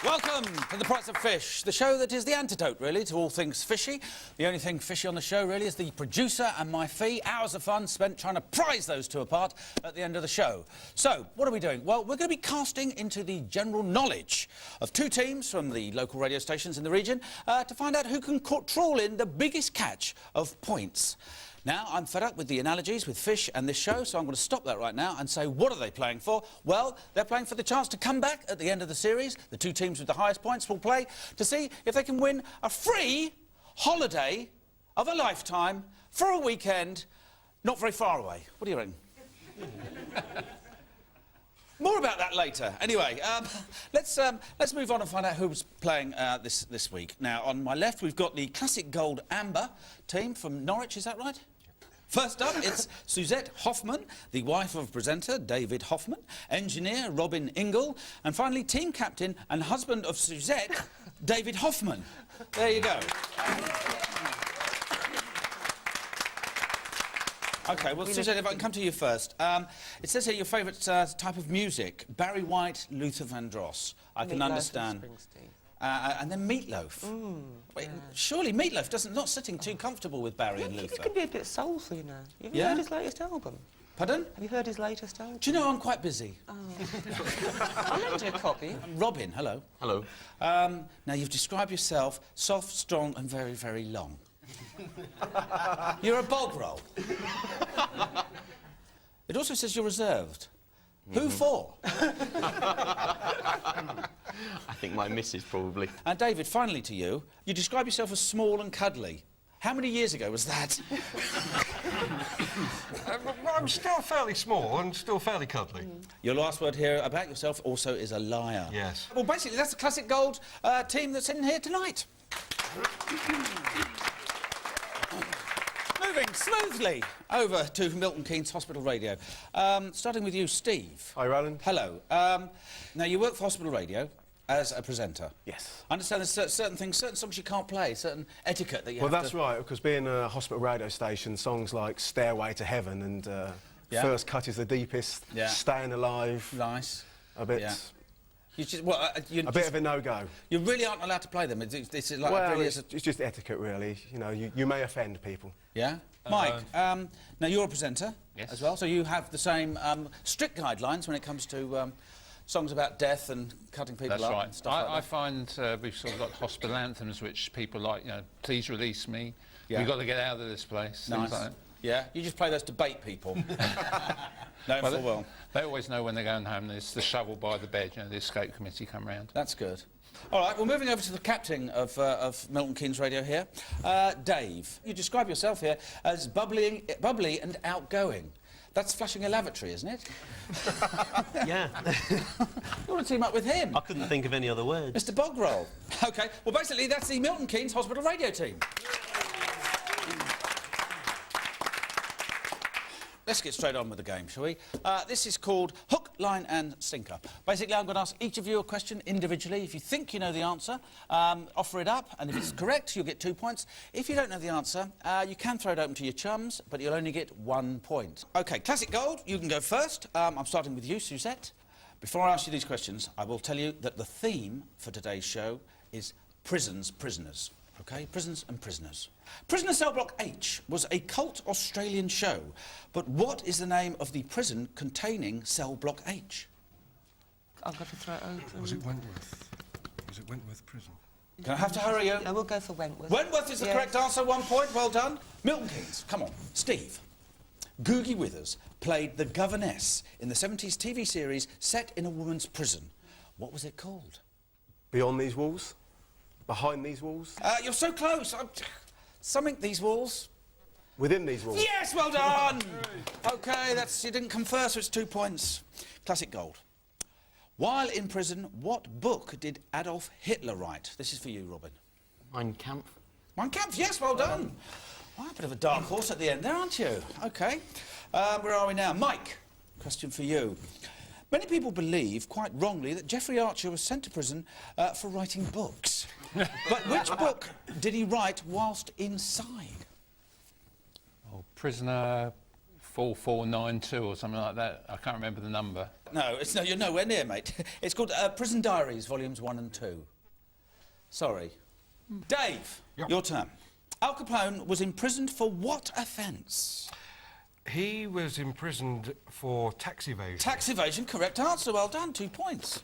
Welcome to The Price of Fish, the show that is the antidote, really, to all things fishy. The only thing fishy on the show, really, is the producer and my fee. Hours of fun spent trying to prize those two apart at the end of the show. So, what are we doing? Well, we're going to be casting into the general knowledge of two teams from the local radio stations in the region to find out who can trawl in the biggest catch of points. Now, I'm fed up with the analogies with fish and this show, so I'm going to stop that right now and say, what are they playing for? Well, they're playing for the chance to come back at the end of the series. The two teams with the highest points will play to see if they can win a free holiday of a lifetime for a weekend not very far away. What do you reckon? More about that later. Anyway, let's move on and find out who's playing this week. Now, on my left, we've got the Classic Gold Amber team from Norwich, is that right? First up, it's Suzette Hoffman, the wife of presenter David Hoffman, engineer Robin Ingle, and finally team captain and husband of Suzette, David Hoffman. There you go. OK, well, Suzette, if I can come to you first. It says here your favourite type of music, Barry White, Luther Vandross. I can understand. And then Meatloaf. Wait, yeah. Surely Meatloaf not sitting too comfortable with Barry and Luther. It can be a bit soulful, you know. Have you heard his latest album? Pardon? Have you heard his latest album? Do you know I'm quite busy? Oh. I'll lend you a copy. Robin, hello. Hello. Now, you've described yourself soft, strong and very, very long. You're a bog roll. It also says you're reserved. Who for? I think my missus, probably. And David, finally to you. You describe yourself as small and cuddly. How many years ago was that? I'm still fairly small and still fairly cuddly. Your last word here about yourself also is a liar. Yes. Well, basically, that's the Classic Gold team that's in here tonight. Moving smoothly over to Milton Keynes Hospital Radio. Starting with you, Steve. Hi, Roland. Hello. Now, you work for Hospital Radio as a presenter. Yes. I understand there's certain things, certain songs you can't play, certain etiquette that you have to... Well, that's right, because being a hospital radio station, songs like Stairway to Heaven and First Cut is the Deepest, Staying Alive... Nice. A bit... Yeah. You just, a bit of a no-go. You really aren't allowed to play them. It's like well, really it's just etiquette, really. You know, you may offend people. Yeah? Mike, now you're a presenter as well, so you have the same strict guidelines when it comes to songs about death and cutting people up and stuff like that. I find we've sort of got hospital anthems which people like, you know, please release me, we've got to get out of this place, things like that. Yeah, you just play those to bait people. No, well. They always know when they're going home. There's the shovel by the bed, you know, the escape committee come round. That's good. All right, well, moving over to the captain of Milton Keynes Radio here, Dave. You describe yourself here as bubbly and outgoing. That's flushing a lavatory, isn't it? Yeah. You want to team up with him? I couldn't think of any other words. Mr. Bogrol. OK, well, basically, that's the Milton Keynes Hospital Radio team. Let's get straight on with the game, shall we? This is called Hook, Line and Sinker. Basically, I'm going to ask each of you a question individually. If you think you know the answer, offer it up, and if it's correct, you'll get 2 points. If you don't know the answer, you can throw it open to your chums, but you'll only get 1 point. OK, Classic Gold, you can go first. I'm starting with you, Suzette. Before I ask you these questions, I will tell you that the theme for today's show is prisons, prisoners. OK, prisons and prisoners. Prisoner Cell Block H was a cult Australian show, but what is the name of the prison containing Cell Block H? I've got to throw it open. Was it Wentworth? Was it Wentworth Prison? Can I have to hurry you? No, we'll go for Wentworth. Wentworth is the correct answer, 1 point, well done. Milton Keynes, come on. Steve. Googie Withers played the governess in the 70s TV series set in a woman's prison. What was it called? Beyond These Walls? Behind These Walls? You're so close. Something these walls. Within These Walls? Yes, well done! OK, you didn't come first, so it's 2 points. Classic Gold. While in prison, what book did Adolf Hitler write? This is for you, Robin. Mein Kampf. Mein Kampf, yes, well done. Well, a bit of a dark horse at the end there, aren't you? OK. Where are we now? Mike, question for you. Many people believe, quite wrongly, that Jeffrey Archer was sent to prison for writing books. But which book did he write whilst inside? Oh, Prisoner 4492 or something like that. I can't remember the number. No, you're nowhere near, mate. It's called Prison Diaries, Volumes 1 and 2. Sorry. Dave, your turn. Al Capone was imprisoned for what offence? He was imprisoned for tax evasion. Tax evasion, correct answer. Well done, 2 points.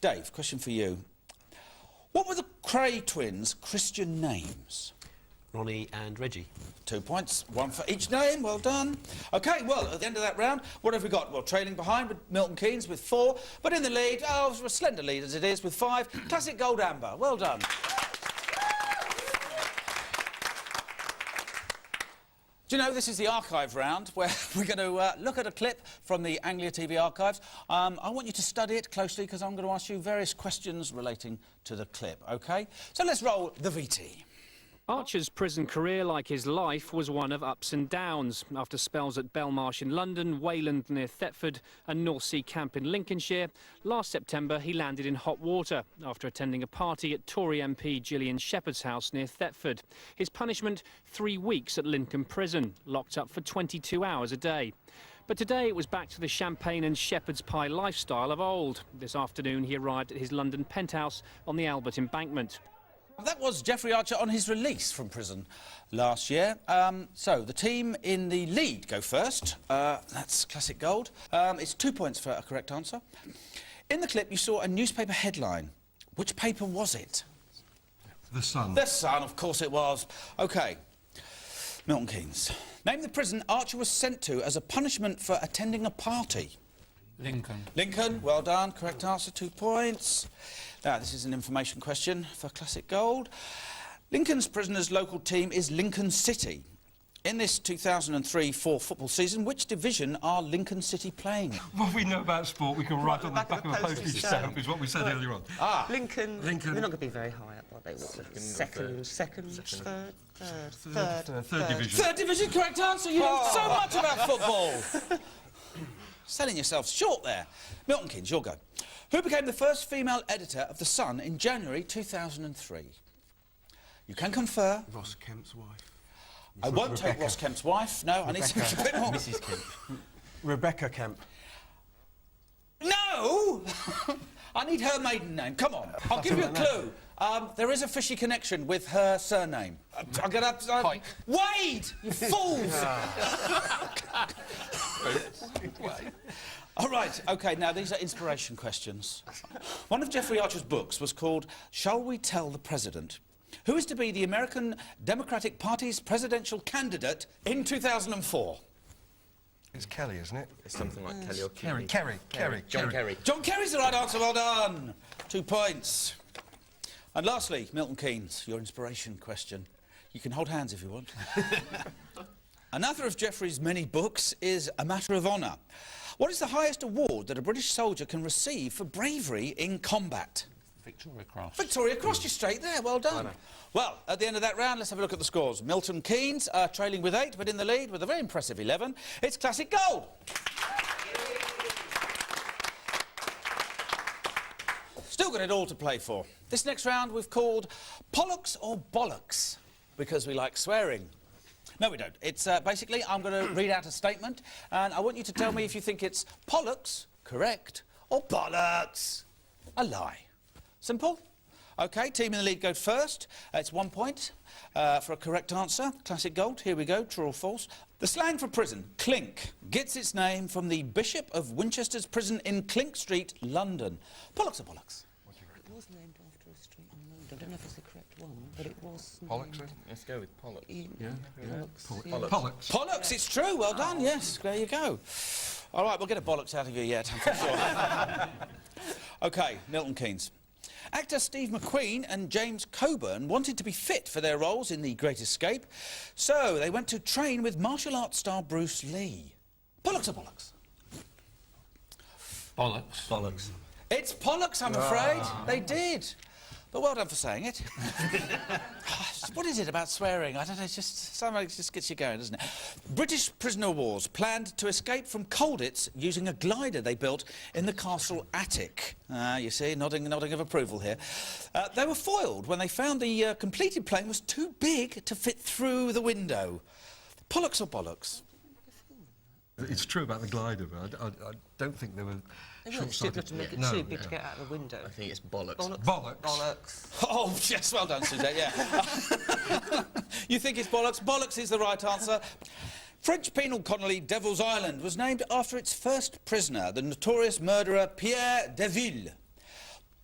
Dave, question for you. What were the Cray twins' Christian names? Ronnie and Reggie. 2 points, 1 for each name. Well done. OK, well, at the end of that round, what have we got? Well, trailing behind with Milton Keynes with 4, but in the lead, a slender lead as it is, with 5. Classic Gold Amber. Well done. Do you know, this is the archive round, where we're going to look at a clip from the Angla TV archives. I want you to study it closely, because I'm going to ask you various questions relating to the clip, OK? So let's roll the VT. Archer's prison career, like his life, was one of ups and downs. After spells at Belmarsh in London, Wayland near Thetford and North Sea Camp in Lincolnshire, last September he landed in hot water after attending a party at Tory MP Gillian Shepherd's house near Thetford. His punishment, 3 weeks at Lincoln Prison, locked up for 22 hours a day. But today it was back to the champagne and shepherd's pie lifestyle of old. This afternoon he arrived at his London penthouse on the Albert Embankment. That was Jeffrey Archer on his release from prison last year. So the team in the lead go first. That's Classic Gold. It's 2 points for a correct answer. In the clip, you saw a newspaper headline. Which paper was it? The Sun. The Sun, of course it was. OK. Milton Keynes. Name the prison Archer was sent to as a punishment for attending a party. Lincoln. Lincoln, well done. Correct answer, 2 points. Now, this is an information question for Classic Gold. Lincoln's prisoners' local team is Lincoln City. In this 2003-04 football season, which division are Lincoln City playing? What we know about sport, we can write on the back of a postage stamp, is what we said earlier on. Ah. Lincoln. They're not going to be very high up, are they? Second, third division. Third division, correct answer. You know so much about football. Selling yourself short there. Milton Keynes, your go. Who became the first female editor of The Sun in January 2003? You can confer. Ross Kemp's wife. I won't take Ross Kemp's wife. No, I need something a bit more. Mrs. Kemp. Rebecca Kemp. No! I need her maiden name. Come on. I'll give you a clue. There is a fishy connection with her surname. I'll get up. Pike. Wade! You fools! All right, OK, now these are inspiration questions. One of Jeffrey Archer's books was called Shall We Tell the President? Who is to be the American Democratic Party's presidential candidate in 2004? It's Kelly, isn't it? It's something like Kelly or Kerry. John Kerry. John Kerry's the right answer, well done. 2 points. And lastly, Milton Keynes, your inspiration question. You can hold hands if you want. Another of Jeffrey's many books is A Matter of Honour. What is the highest award that a British soldier can receive for bravery in combat? Victoria Cross. Victoria Cross, you're straight there, well done. Well, at the end of that round, let's have a look at the scores. Milton Keynes trailing with 8, but in the lead with a very impressive 11. It's Classic Gold. Still got it all to play for. This next round we've called Pollux or Bollocks, because we like swearing. No, we don't. It's basically, I'm going to read out a statement, and I want you to tell me if you think it's Pollux, correct, or Bollocks, a lie. Simple? OK, team in the lead goes first. It's 1 point for a correct answer. Classic Gold. Here we go, true or false. The slang for prison, clink, gets its name from the Bishop of Winchester's prison in Clink Street, London. Pollux or Bollocks? It was named after a street in London. I don't know if it's the correct one, but it was. Pollux. Let's go with Pollux. Pollux. Pollux, it's true. Well done, yes. There you go. All right, we'll get a Bollocks out of you yet, I'm sure. OK, Milton Keynes. Actor Steve McQueen and James Coburn wanted to be fit for their roles in The Great Escape, so they went to train with martial arts star Bruce Lee. Pollux or Bollocks? Bollocks. Bollocks. It's Pollux, I'm afraid. They did. but well done for saying it. What is it about swearing? I don't know, it's just somehow it just gets you going, doesn't it? British prisoner of wars planned to escape from Colditz using a glider they built in the castle attic. You see, nodding of approval here. They were foiled when they found the completed plane was too big to fit through the window. Pollux or bollocks? It's true about the glider, but I don't think they were They weren't stupid to make it too big to get out of the window. I think it's bollocks. Bollocks. Bollocks. Oh, yes, well done, Suzette, yeah. You think it's bollocks? Bollocks is the right answer. French penal colony Devil's Island was named after its first prisoner, the notorious murderer Pierre Deville.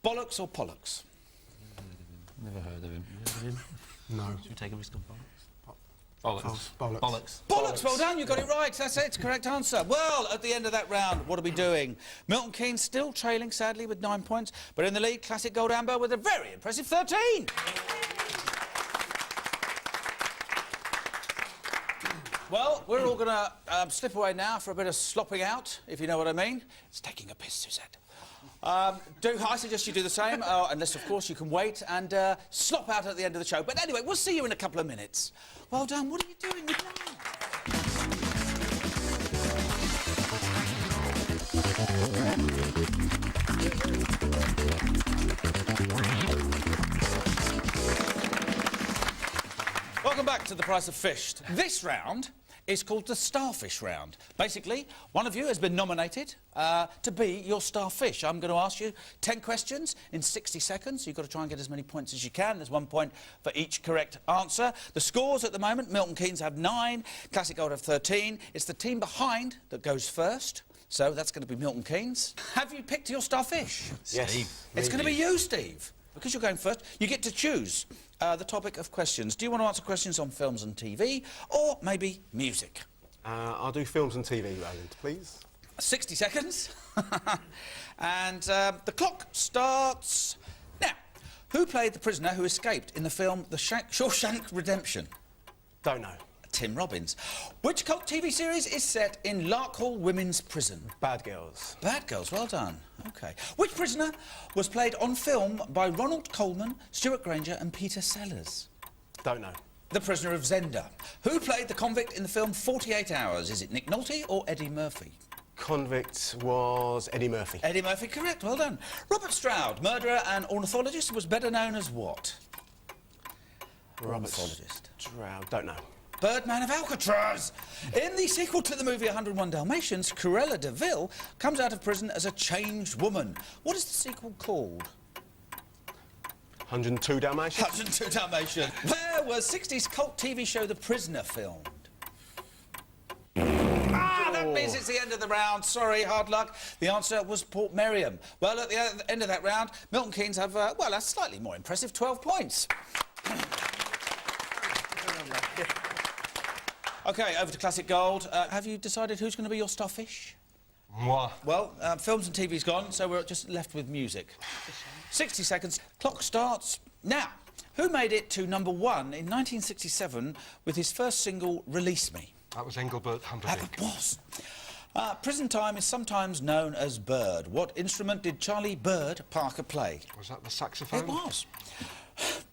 Bollocks or Pollux? Never heard of him. No. Should we take a risk on bollocks? Bollocks. Bollocks. Bollocks. Bollocks, well done, you got it right. That's it, it's the correct answer. Well, at the end of that round, what are we doing? Milton Keynes still trailing, sadly, with 9 points, but in the lead, Classic Gold Amber with a very impressive 13. Well, we're all going to slip away now for a bit of slopping out, if you know what I mean. It's taking a piss, Suzette. I suggest you do the same, unless, of course, you can wait and slop out at the end of the show. But anyway, we'll see you in a couple of minutes. Well done. What are you doing with that? Welcome back to The Price of Fish. This round is called the Starfish Round. Basically, one of you has been nominated to be your starfish. I'm going to ask you 10 questions in 60 seconds. You've got to try and get as many points as you can. There's 1 point for each correct answer. The scores at the moment, Milton Keynes have 9, Classic Gold have 13. It's the team behind that goes first. So that's going to be Milton Keynes. Have you picked your starfish? Yes. Steve. It's going to be you, Steve. Because you're going first, you get to choose the topic of questions. Do you want to answer questions on films and TV, or maybe music? I'll do films and TV, Roland, please. 60 seconds. And the clock starts now. Who played the prisoner who escaped in the film The Shawshank Redemption? Don't know. Tim Robbins. Which cult TV series is set in Larkhall Women's Prison? Bad Girls. Bad Girls, well done. OK. Which prisoner was played on film by Ronald Coleman, Stuart Granger and Peter Sellers? Don't know. The Prisoner of Zenda. Who played the convict in the film 48 Hours? Is it Nick Nolte or Eddie Murphy? Convict was Eddie Murphy. Eddie Murphy, correct, well done. Robert Stroud, murderer and ornithologist, was better known as what? Ornithologist. Stroud. Don't know. Birdman of Alcatraz. In the sequel to the movie 101 Dalmatians, Cruella de Vil comes out of prison as a changed woman. What is the sequel called? 102 Dalmatians. 102 Dalmatians. Where was 60s cult TV show The Prisoner filmed? That means it's the end of the round. Sorry, hard luck. The answer was Port Meriam. Well, at the end of that round, Milton Keynes have, well, a slightly more impressive 12 points. OK, over to Classic Gold. Have you decided who's going to be your starfish? Moi. Well, films and TV's gone, so we're just left with music. 60 seconds. Clock starts now. Who made it to #1 in 1967 with his first single, Release Me? That was Engelbert Humperdinck. That was. Prison time is sometimes known as Bird. What instrument did Charlie Bird Parker play? Was that the saxophone? It was.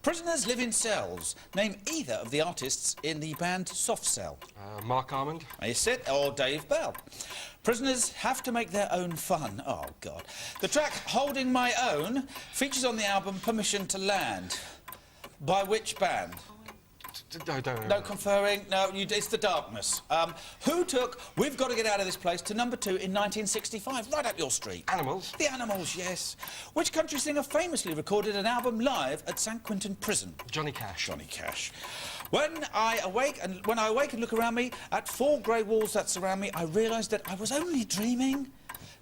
Prisoners live in cells. Name either of the artists in the band Soft Cell. Mark Armand. Is it? Or Dave Bell. Prisoners have to make their own fun. Oh, God. The track Holding My Own features on the album Permission to Land. By which band? No conferring. No, it's The Darkness. Who took We've Got to Get Out of This Place to #2 in 1965? Right up your street. Animals. The Animals, yes. Which country singer famously recorded an album live at St Quentin Prison? Johnny Cash. Johnny Cash. When I awake and look around me at 4 grey walls that surround me, I realise that I was only dreaming.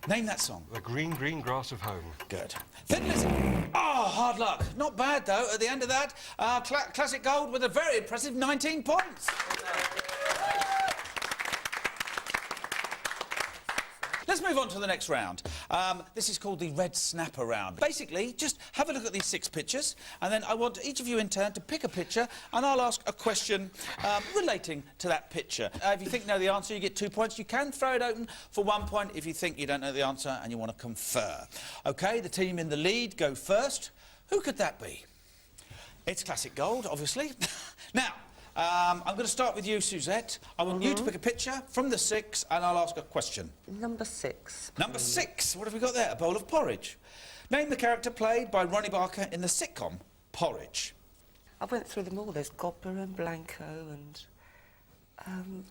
Name that song. The green, green grass of home. Good. Thin Lizzy. Oh, hard luck. Not bad, though. At the end of that, Classic Gold with a very impressive 19 points. Let's move on to the next round. This is called the Red Snapper round. Basically, just have a look at these 6 pictures, and then I want each of you in turn to pick a picture, and I'll ask a question relating to that picture. If you think you know the answer, you get 2 points. You can throw it open for 1 point if you think you don't know the answer and you want to confer. OK, the team in the lead go first. Who could that be? It's classic gold, obviously. Now, I'm going to start with you, Suzette. I want you to pick a picture from the 6 and I'll ask a question. Number 6. Number 6. What have we got there? A bowl of porridge. Name the character played by Ronnie Barker in the sitcom Porridge. I went through them all. There's Gobber and Blanco and...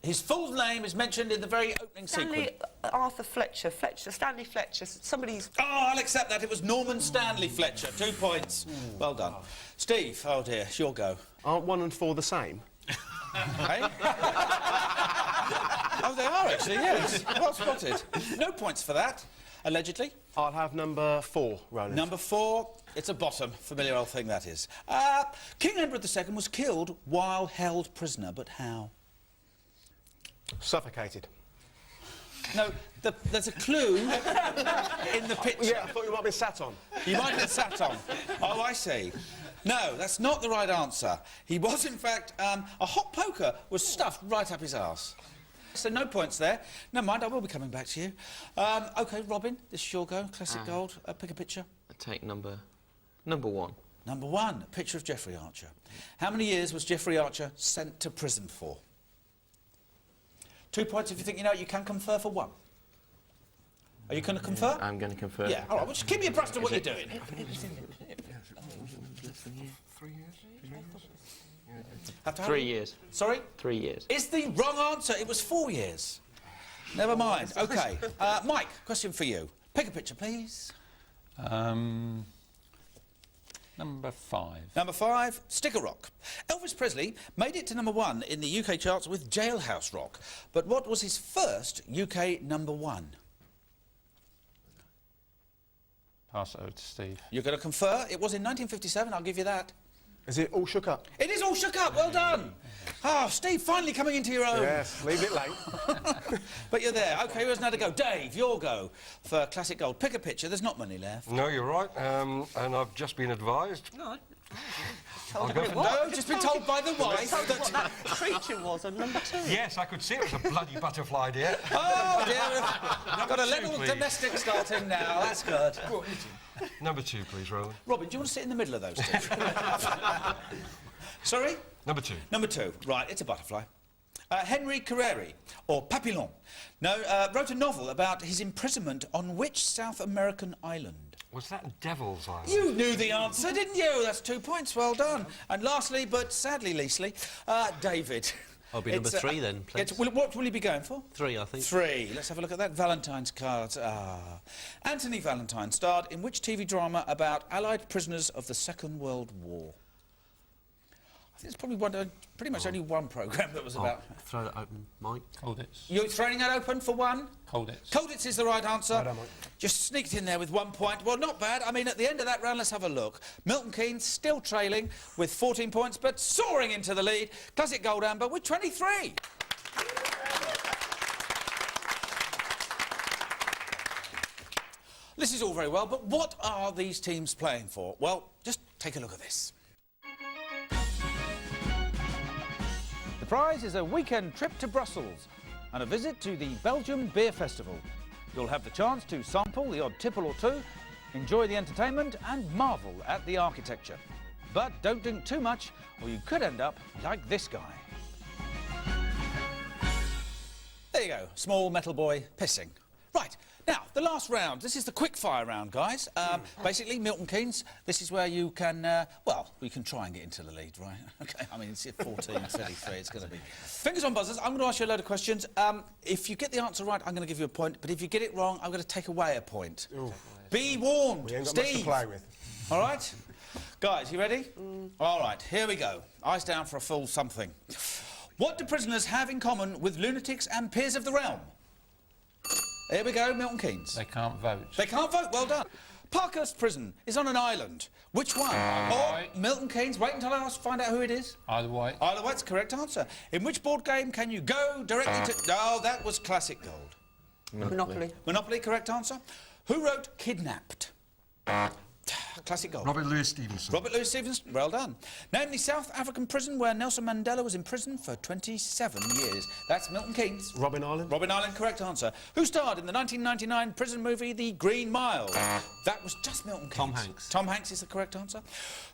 His full name is mentioned in the very opening sequence. Arthur Fletcher. Stanley Fletcher. Somebody's... Oh, I'll accept that. It was Norman Stanley Fletcher. 2 points. Well done. Steve, oh dear, it's your go. Aren't 1 and 4 the same? Hey? Oh, they are actually, yes. Well spotted. No points for that, allegedly. I'll have number 4, Roland. Number 4, it's a bottom. Familiar old thing, that is. King Edward II was killed while held prisoner, but how? Suffocated. No, there's a clue in the picture. Yeah, I thought you might be sat on. You might have been sat on. Oh, I see. No, that's not the right answer. He was, in fact, a hot poker was stuffed right up his arse. So no points there. Never mind, I will be coming back to you. OK, Robin, this is your go. Classic gold. Pick a picture. I take number 1. Number 1, a picture of Jeffrey Archer. How many years was Jeffrey Archer sent to prison for? 2 points if you think you know it. You can confer for 1. Are you going to confer? I'm going to confer. Yeah, all right, well, just keep me abreast of what you're doing. 3 years. Sorry? 3 years. Is the wrong answer. It was 4 years. Never mind. OK. Mike, question for you. Pick a picture, please. Number 5. Number 5, Sticker Rock. Elvis Presley made it to number 1 in the UK charts with Jailhouse Rock. But what was his first UK number 1? Pass it over to Steve. You're going to confer? It was in 1957, I'll give you that. Is it All Shook Up? It is All Shook Up, well done. Ah, Steve, finally coming into your own. Yes, leave it late. But you're there. OK, where's another go? Dave, your go for Classic Gold. Pick a picture, there's not many left. No, you're right. And I've just been advised. No, No, just been told by the wife what that... that creature was on number 2. Yes, I could see it was a bloody butterfly, dear. Oh, dear. I've got a little please. domestic starting now. That's good. Number 2, please, Roland. Robin, do you want to sit in the middle of those two? Sorry? Number 2. Number 2. Right, it's a butterfly. Henry Carreri, or Papillon, wrote a novel about his imprisonment on which South American island? Was that Devil's Island? You knew the answer, didn't you? That's 2 points, well done. And lastly, but sadly leastly, David. I'll be number 3 then, please. What will you be going for? 3, I think. 3. Let's have a look at that. Valentine's card. Anthony Valentine starred in which TV drama about Allied prisoners of the Second World War? I think it's probably pretty much only one programme that was about... Throw that open, Mike. Colditz. You're throwing that open for 1? Colditz. Colditz is the right answer. Well done, Mike. Just sneaked in there with 1 point. Well, not bad. I mean, at the end of that round, let's have a look. Milton Keynes still trailing with 14 points, but soaring into the lead. Classic Gold Amber with 23. This is all very well, but what are these teams playing for? Well, just take a look at this. The prize is a weekend trip to Brussels and a visit to the Belgium Beer Festival. You'll have the chance to sample the odd tipple or two, enjoy the entertainment and marvel at the architecture. But don't drink too much or you could end up like this guy. There you go, small metal boy pissing. Right. Now, the last round. This is the quick-fire round, guys. Basically, Milton Keynes, this is where you can, well, we can try and get into the lead, right? OK, I mean, it's 14, 33, it's going to be... Fingers on buzzers, I'm going to ask you a load of questions. If you get the answer right, I'm going to give you a point, but if you get it wrong, I'm going to take away a point. Ooh. Be warned, We ain't got Steve. much to play with. All right? Guys, you ready? All right, here we go. Eyes down for a full something. What do prisoners have in common with lunatics and peers of the realm? Here we go, Milton Keynes. They can't vote. They can't vote, well done. Parkhurst Prison is on an island. Which one? Or Milton Keynes, wait until I find out who it is. Isle of Wight. Isle of Wight's the correct answer. In which board game can you go directly to... Oh, that was Classic Gold. Monopoly. Monopoly, correct answer. Who wrote Kidnapped? Classic gold. Robert Louis Stevenson. Robert Louis Stevenson, well done. Name the South African prison where Nelson Mandela was imprisoned for 27 years. That's Milton Keynes. Robin Island. Robin Island, correct answer. Who starred in the 1999 prison movie The Green Mile? That was just Milton Keynes. Tom Hanks. Tom Hanks is the correct answer.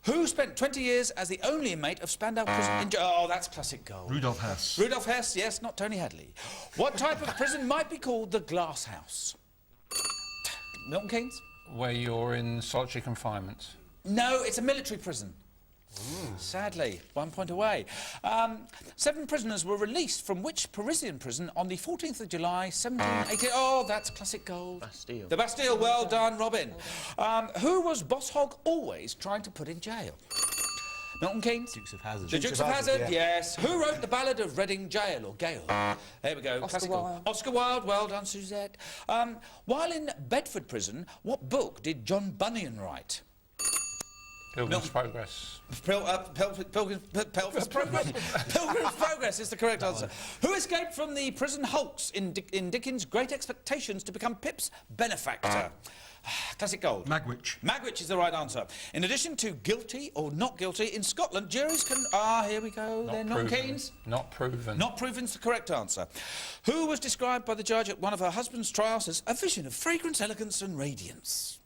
Who spent 20 years as the only inmate of Spandau Prison in... Oh, that's classic gold. Rudolf Hess. Rudolf Hess, yes, not Tony Hadley. What type of prison might be called the glass house? Milton Keynes? Where you're in solitary confinement. No, it's a military prison. Sadly, 1 point away. 7 prisoners were released from which Parisian prison on the 14th of July, 1780? Oh, that's classic gold. Bastille. The Bastille, well done, Robin. Who was Boss Hogg always trying to put in jail? Milton Keynes? Dukes of Hazzard. The Dukes of Hazzard, yes. Who wrote the Ballad of Reading Jail, or Gale? There we go. Oscar Wilde. Oscar Wilde, well done, Suzette. While in Bedford Prison, what book did John Bunyan write? Pilgrim's Progress. Pilgrim's Progress? Pilgrim's Progress is the correct answer. Who escaped from the prison hulks in Dickens' Great Expectations to become Pip's benefactor? Classic gold. Magwitch. Magwitch is the right answer. In addition to guilty or not guilty, in Scotland, juries can... here we go. They're not Keynes. Not proven. Not proven's the correct answer. Who was described by the judge at one of her husband's trials as a vision of fragrance, elegance and radiance?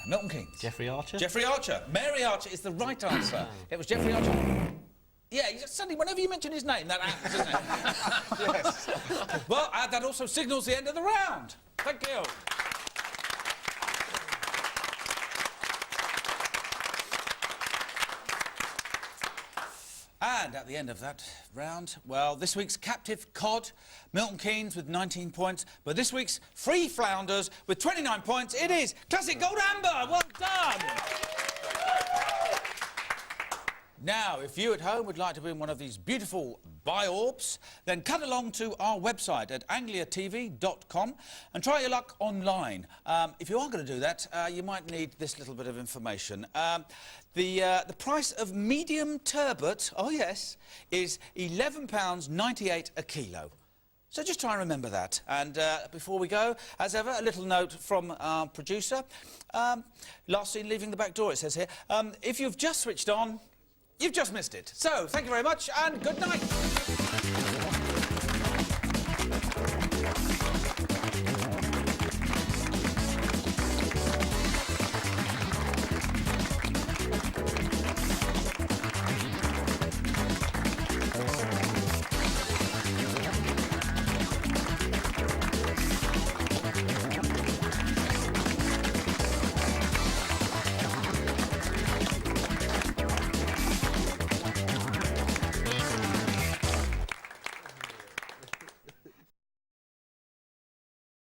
Milton Keynes. Geoffrey Archer? Geoffrey Archer. Mary Archer is the right answer. It was Geoffrey Archer. Yeah, suddenly, whenever you mention his name, that happens, doesn't it? Yes. Well, that also signals the end of the round. Thank you. And at the end of that round, well, this week's captive cod, Milton Keynes with 19 points, but this week's free flounders with 29 points, it is Classic Gold Amber. Well done. Now, if you at home would like to win one of these beautiful Bi-Orbs, then cut along to our website at anglatv.com and try your luck online. If you are going to do that, you might need this little bit of information. The price of medium turbot, oh yes, is £11.98 a kilo. So just try and remember that. And before we go, as ever, a little note from our producer. Last seen leaving the back door, it says here. If you've just switched on, you've just missed it. So, thank you very much and good night.